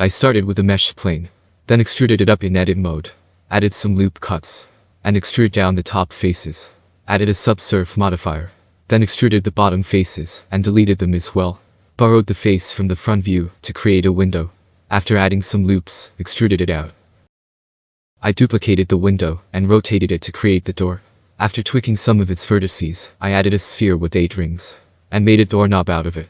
I started with a mesh plane, then extruded it up in edit mode, added some loop cuts, and extruded down the top faces, added a subsurf modifier, then extruded the bottom faces and deleted them as well, borrowed the face from the front view to create a window, after adding some loops, extruded it out. I duplicated the window and rotated it to create the door. After tweaking some of its vertices, I added a sphere with 8 rings, and made a doorknob out of it.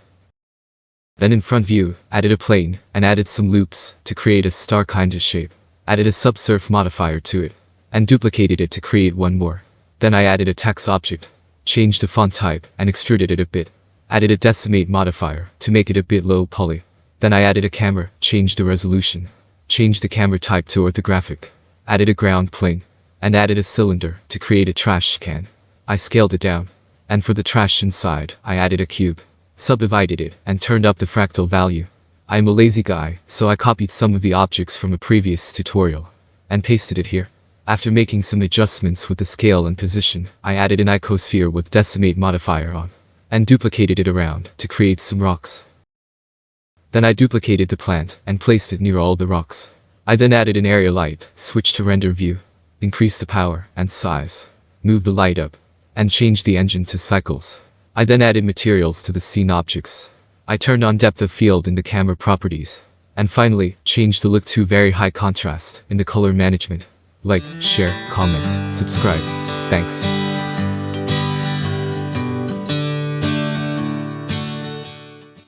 Then in front view, added a plane, and added some loops to create a star kinda shape, added a subsurf modifier to it, and duplicated it to create one more. Then I added a text object, changed the font type and extruded it a bit, added a decimate modifier to make it a bit low poly. Then I added a camera, changed the resolution, changed the camera type to orthographic, added a ground plane, and added a cylinder to create a trash can. I scaled it down, and for the trash inside, I added a cube, subdivided it, and turned up the fractal value. I am a lazy guy, so I copied some of the objects from a previous tutorial, and pasted it here. After making some adjustments with the scale and position, I added an icosphere with decimate modifier on, and duplicated it around to create some rocks. Then I duplicated the plant and placed it near all the rocks. I then added an area light, switched to render view, increased the power and size, moved the light up, and changed the engine to cycles. I then added materials to the scene objects. I turned on depth of field in the camera properties, and finally, changed the look to very high contrast in the color management. Like, share, comment, subscribe. Thanks.